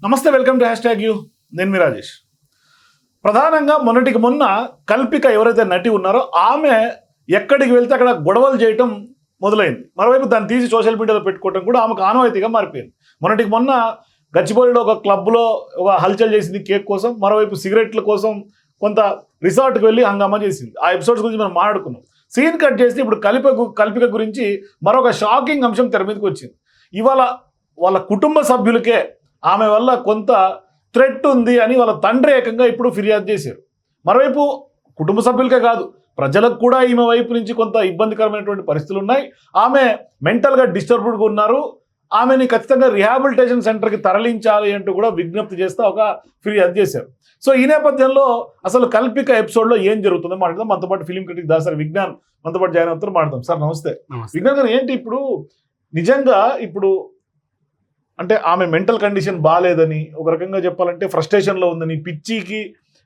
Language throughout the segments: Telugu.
నమస్తే, వెల్కమ్ టు #యూ. నేను మీ రాజేష్. ప్రధానంగా మొన్నటికి మొన్న కల్పిక ఎవరైతే నటి ఉన్నారో ఆమె ఎక్కడికి వెళ్తే అక్కడ గొడవలు చేయటం మొదలైంది. మరోవైపు దాన్ని తీసి సోషల్ మీడియాలో పెట్టుకోవడం కూడా ఆమెకు ఆనవాయితీగా మారిపోయింది. మొన్నటికి మొన్న గచ్చిబౌలిలో ఒక క్లబ్లో ఒక హల్చల్ చేసింది కేక్ కోసం, మరోవైపు సిగరెట్ల కోసం కొంత రిసార్ట్కి వెళ్ళి హంగామా చేసింది. ఆ ఎపిసోడ్స్ గురించి మనం మాట్లాడుకున్నాం. సీన్ కట్ చేసి ఇప్పుడు కల్పిక గురించి మరొక షాకింగ్ అంశం తెర మీదకి వచ్చింది. ఇవాళ వాళ్ళ కుటుంబ సభ్యులకే ఆమె వల్ల కొంత థ్రెట్ ఉంది అని వాళ్ళ తండ్రి ఏకంగా ఇప్పుడు ఫిర్యాదు చేశారు. మరోవైపు కుటుంబ సభ్యులకే కాదు, ప్రజలకు కూడా ఈమె వైపు నుంచి కొంత ఇబ్బందికరమైనటువంటి పరిస్థితులు ఉన్నాయి. ఆమె మెంటల్గా డిస్టర్బ్డ్గా ఉన్నారు. ఆమెని ఖచ్చితంగా రిహాబిలిటేషన్ సెంటర్కి తరలించాలి అంటూ కూడా విజ్ఞప్తి చేస్తూ ఒక ఫిర్యాదు చేశారు. సో ఈ నేపథ్యంలో అసలు కల్పిక ఎపిసోడ్లో ఏం జరుగుతుందో మాట్లాడదాం. మనతో పాటు ఫిలిం క్రిటిక్ దాసరి విజ్ఞాన్ మనతో పాటు జాయిన్ అవుతారు, మాట్లాడదాం. సార్ నమస్తే. విజ్ఞాన్ గారు, ఏంటి ఇప్పుడు నిజంగా ఇప్పుడు అంటే ఆమె మెంటల్ కండిషన్ బాగాలేదని, ఒక రకంగా చెప్పాలంటే ఫ్రస్ట్రేషన్లో ఉందని, పిచ్చికి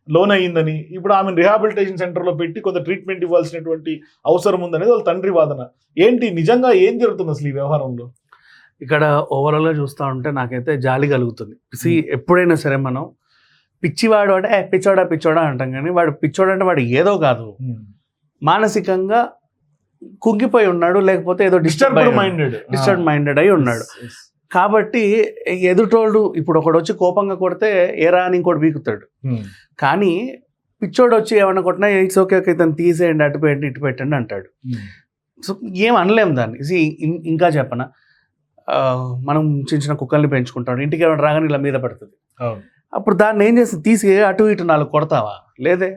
లోన్ అయ్యిందని, ఇప్పుడు ఆమెను రిహాబిలిటేషన్ సెంటర్లో పెట్టి కొంత ట్రీట్మెంట్ ఇవ్వాల్సినటువంటి అవసరం ఉందనేది వాళ్ళ తండ్రి వాదన. ఏంటి నిజంగా ఏం జరుగుతుంది అసలు ఈ వ్యవహారంలో? ఇక్కడ ఓవరాల్గా చూస్తూ ఉంటే నాకైతే జాలి కలుగుతుంది. ఎప్పుడైనా సరే మనం పిచ్చివాడు అంటే పిచ్చోడా అంటాం, కానీ వాడు పిచ్చోడు అంటే వాడు ఏదో కాదు, మానసికంగా కుంగిపోయి ఉన్నాడు, లేకపోతే ఏదో డిస్టర్బ్ మైండెడ్ అయి ఉన్నాడు. కాబట్టి ఎదుటోళ్ళు ఇప్పుడు ఒకడు వచ్చి కోపంగా కొడితే ఏరా అని ఇంకోటి బీకుతాడు. కానీ పిచ్చోడు వచ్చి ఏమన్నా కొట్టినా ఇట్స్ ఓకే ఇతను తీసేయండి, అటు పెట్టండి ఇటు పెట్టండి అంటాడు. సో ఏం అనలేం దాన్ని. ఇంకా చెప్పనా, మనం చిన్న చిన్న కుక్కల్ని పెంచుకుంటాం, ఇంటికి ఏమైనా రాగానే ఇలా మీద పడుతుంది. అప్పుడు దాన్ని ఏం చేస్తుంది, తీసి అటు ఇటు 4 కొడతావా? లేదే,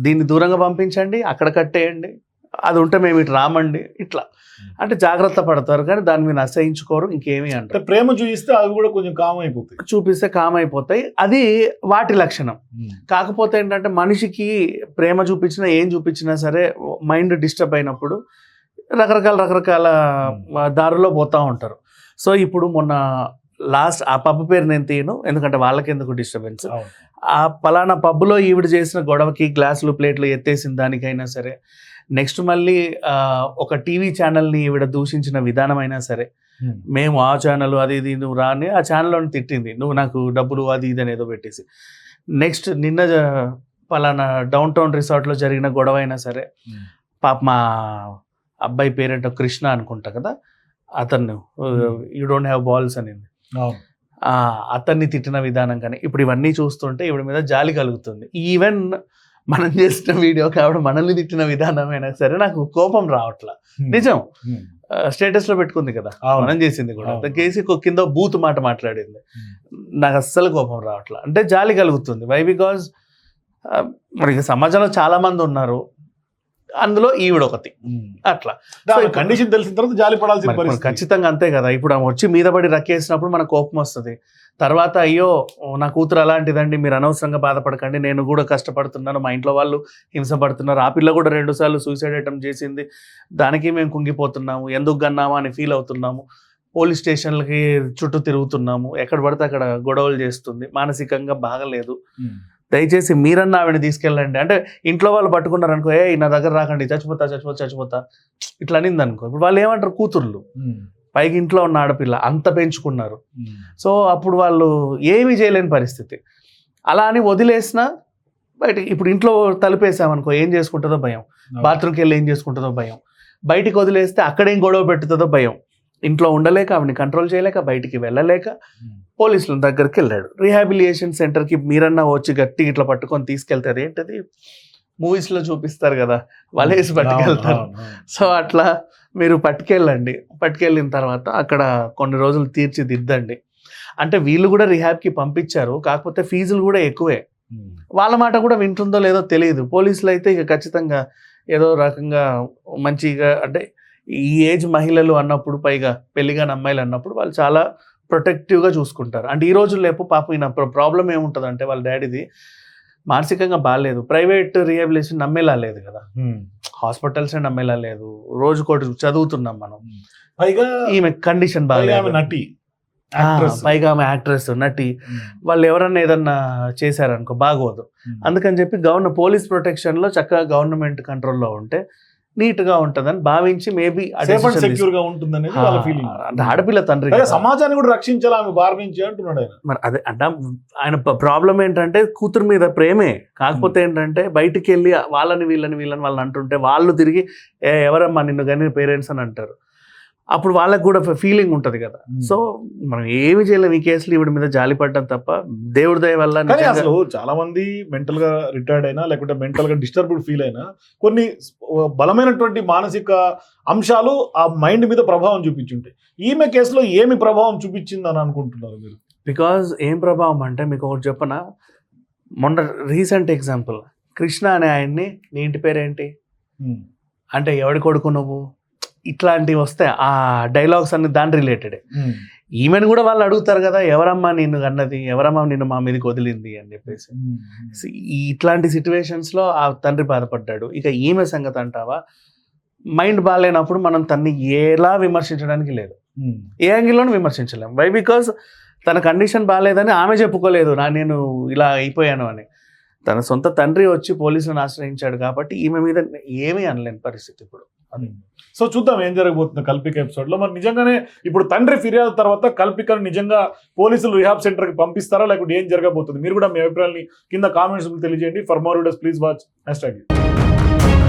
దీన్ని దూరంగా పంపించండి, అక్కడ కట్టేయండి, అది ఉంటే మేము ఇటు రామండి, ఇట్లా అంటే జాగ్రత్త పడతారు. కానీ దాన్ని మీరు అసహించుకోరు, ఇంకేమీ అంటారు. ప్రేమ చూపిస్తే అవి కూడా కొంచెం కామ్ అయిపోతాయి, చూపిస్తే కామ్ అయిపోతాయి. అది వాటి లక్షణం. కాకపోతే ఏంటంటే మనిషికి ప్రేమ చూపించినా ఏం చూపించినా సరే మైండ్ డిస్టర్బ్ అయినప్పుడు రకరకాల దారిలో పోతూ ఉంటారు. సో ఇప్పుడు మొన్న లాస్ట్ ఆ పబ్ పేరు నేను తీయను, ఎందుకంటే వాళ్ళకి ఎందుకు డిస్టర్బెన్స్. ఆ పలానా పబ్లో ఈవిడ చేసిన గొడవకి గ్లాసులు ప్లేట్లు ఎత్తేసిన దానికైనా సరే, నెక్స్ట్ మళ్ళీ ఒక టీవీ ఛానల్ని ఈవిడ దూషించిన విధానం అయినా సరే, మేము ఆ ఛానల్ అది ఇది నువ్వు రాని ఆ ఛానల్లోని తిట్టింది, నువ్వు నాకు డబ్బులు అది ఇది అనేదో పెట్టేసి. నెక్స్ట్ నిన్న పలానా డౌన్ టౌన్ రిసార్ట్లో జరిగిన గొడవ అయినా సరే, పాప మా అబ్బాయి పేరెంట్ కృష్ణ అనుకుంటా కదా, అతను యూ డోంట్ హ్యావ్ బాల్స్ అనింది, అతన్ని తిట్టిన విధానం. కానీ ఇప్పుడు ఇవన్నీ చూస్తుంటే ఇవిడ మీద జాలి కలుగుతుంది. ఈవెన్ మనం చేసిన వీడియో కాబట్టి మనల్ని తిట్టిన విధానమైనా సరే నాకు కోపం రావట్లా. నిజం, స్టేటస్లో పెట్టుకుంది కదా మనం చేసింది కూడా, కేసి కింద బూత్ మాట మాట్లాడింది, నాకు అస్సలు కోపం రావట్లా. అంటే జాలి కలుగుతుంది. వై? బికాజ్ మనకి సమాజంలో చాలా మంది ఉన్నారు, అందులో ఈవిడ ఒకటి. అట్లా కండిషన్ తెలిసిన తర్వాత జాలి పడాల్సింది ఖచ్చితంగా, అంతే కదా. ఇప్పుడు ఆమె వచ్చి మీద పడి రక్కేసినప్పుడు మనకు కోపం వస్తుంది. తర్వాత అయ్యో నా కూతురు అలాంటిదండి, మీరు అనవసరంగా బాధపడకండి, నేను కూడా కష్టపడుతున్నాను, మా ఇంట్లో వాళ్ళు హింసపడుతున్నారు, ఆ పిల్ల కూడా 2 సార్లు సూసైడ్ అటెంప్ట్ చేసింది, దానికి మేము కుంగిపోతున్నాము, ఎందుకు కన్నామా అని ఫీల్ అవుతున్నాము, పోలీస్ స్టేషన్లకి చుట్టూ తిరుగుతున్నాము, ఎక్కడ పడితే అక్కడ గొడవలు చేస్తుంది, మానసికంగా బాగలేదు, దయచేసి మీరన్నా ఆవిడని తీసుకెళ్ళండి. అంటే ఇంట్లో వాళ్ళు పట్టుకున్నారు అనుకో, నా దగ్గర రాకండి, చచ్చిపోతా ఇట్లా అనింది అనుకో. ఇప్పుడు వాళ్ళు ఏమంటారు, కూతుర్లు పైకి ఇంట్లో ఉన్న ఆడపిల్ల అంత పెంచుకున్నారు. సో అప్పుడు వాళ్ళు ఏమీ చేయలేని పరిస్థితి. అలా అని వదిలేసినా బయటకి, ఇప్పుడు ఇంట్లో తలుపేసామనుకో ఏం చేసుకుంటుందో భయం, బాత్రూమ్కి వెళ్ళి ఏం చేసుకుంటుందో భయం, బయటికి వదిలేస్తే అక్కడేం గొడవ పెట్టుతుందో భయం. ఇంట్లో ఉండలేక, ఆవిడని కంట్రోల్ చేయలేక, బయటికి వెళ్ళలేక పోలీసుల దగ్గరికి వెళ్ళాడు. రీహాబిలిటేషన్ సెంటర్కి మీరన్నా వచ్చి గట్టి ఇట్లా పట్టుకొని తీసుకెళ్తారు. ఏంటది మూవీస్లో చూపిస్తారు కదా, వలేసి పట్టుకెళ్తారు. సో అట్లా మీరు పట్టుకెళ్ళిన తర్వాత అక్కడ కొన్ని రోజులు తీర్చిదిద్దండి. అంటే వీళ్ళు కూడా రిహాబ్కి పంపించారు, కాకపోతే ఫీజులు కూడా ఎక్కువే. వాళ్ళ మాట కూడా వింటుందో లేదో తెలియదు. పోలీసులు అయితే ఇక ఖచ్చితంగా ఏదో రకంగా మంచిగా, అంటే ఈ ఏజ్ మహిళలు అన్నప్పుడు, పైగా పెళ్లిగాని అమ్మాయిలు అన్నప్పుడు వాళ్ళు చాలా ప్రొటెక్టివ్గా చూసుకుంటారు. అంటే ఈ రోజుల్లో లేపు పాపం ఈయన ప్రాబ్లం ఏముంటుంది అంటే వాళ్ళ డాడీది మానసికంగా బాగాలేదు, ప్రైవేట్ రిహాబిలిటేషన్ నమ్మేలా లేదు కదా, హాస్పిటల్స్ నమ్మేలా లేదు, రోజుకోటి చదువుతున్నాం మనం, పైగా ఈమె కండిషన్ బాగాలేదు, నటి, పైగా ఆమె యాక్ట్రెస్ నటి, వాళ్ళు ఎవరన్నా ఏదన్నా చేశారనుకో బాగోదు. అందుకని చెప్పి పోలీస్ ప్రొటెక్షన్లో చక్కగా గవర్నమెంట్ కంట్రోల్లో ఉంటే నీట్గా ఉంటుందని భావించి మేబీ సేఫ్ అండ్ సెక్యూర్ గా ఉంటుంది అనేది వాళ్ళ ఫీలింగ్. అంటే ఆడపిల్ల తండ్రి అలాగే కదా. సమాజాన్ని కూడా రక్షించాలి ఆమె బార్ నుంచి అంటున్నాడు ఆయన. మరి అదే అంటే ఆయన ప్రాబ్లం ఏంటంటే కూతురు మీద ప్రేమే, కాకపోతే ఏంటంటే బయటికి వెళ్ళి వాళ్ళని అంటుంటే వాళ్ళు తిరిగి ఎవరమ్మా నిన్ను కానీ పేరెంట్స్ అని అంటారు. అప్పుడు వాళ్ళకి కూడా ఫీలింగ్ ఉంటుంది కదా. సో మనం ఏమి చేయలేము ఈ కేసులు ఈవిడ మీద జాలిపడ్డం తప్ప, దేవుడి దయ వల్ల కానీ అసలు చాలా మంది మెంటల్ గా రిటైర్డ్ అయినా లేకుంటే మెంటల్ గా డిస్టర్బ్డ్ ఫీల్ అయినా కొన్ని బలమైనటువంటి మానసిక అంశాలు ఆ మైండ్ మీద ప్రభావం చూపించుంటాయి. ఈమె కేసులో ఏమి ప్రభావం చూపించింది అని అనుకుంటున్నారు మీరు? బికాజ్ ఏం ప్రభావం అంటే మీకు ఒకటి చెప్పనా, మొన్న రీసెంట్ ఎగ్జాంపుల్ కృష్ణ అనే ఆయన్ని, నీ ఇంటి పేరేంటి అంటే ఎవడి కొడుకు నువ్వు, ఇట్లాంటివి వస్తాయి ఆ డైలాగ్స్ అన్ని దాని రిలేటెడ్. ఈమెను కూడా వాళ్ళు అడుగుతారు కదా, ఎవరమ్మా నిన్ను అన్నది, ఎవరమ్మా నిన్ను మా మీదకి వదిలింది అని చెప్పేసి. ఇట్లాంటి సిచ్యువేషన్స్లో ఆ తండ్రి బాధపడ్డాడు. ఇక ఈమె సంగతి అంటావా, మైండ్ బాగాలేనప్పుడు మనం తన్ని ఎలా విమర్శించడానికి లేదు, ఏ యాంగిల్లోనూ విమర్శించలేం. వై? బికాజ్ తన కండిషన్ బాగాలేదని ఆమె చెప్పుకోలేదు, నేను ఇలా అయిపోయాను అని. తన సొంత తండ్రి వచ్చి పోలీసులను ఆశ్రయించాడు కాబట్టి ఈమె మీద ఏమీ అనలేని పరిస్థితి ఇప్పుడు. సో చూద్దాం ఏం జరగబోతుంది కల్పిక ఎపిసోడ్ లో. మరి నిజంగానే ఇప్పుడు తండ్రి ఫిర్యాదు తర్వాత కల్పికను నిజంగా పోలీసులు రిహాబ్ సెంటర్ కి పంపిస్తారా లేకుంటే ఏం జరగబోతుంది? మీరు కూడా మీ అభిప్రాయాన్ని కింద కామెంట్స్ తెలియజేయండి. For more videos please watch #.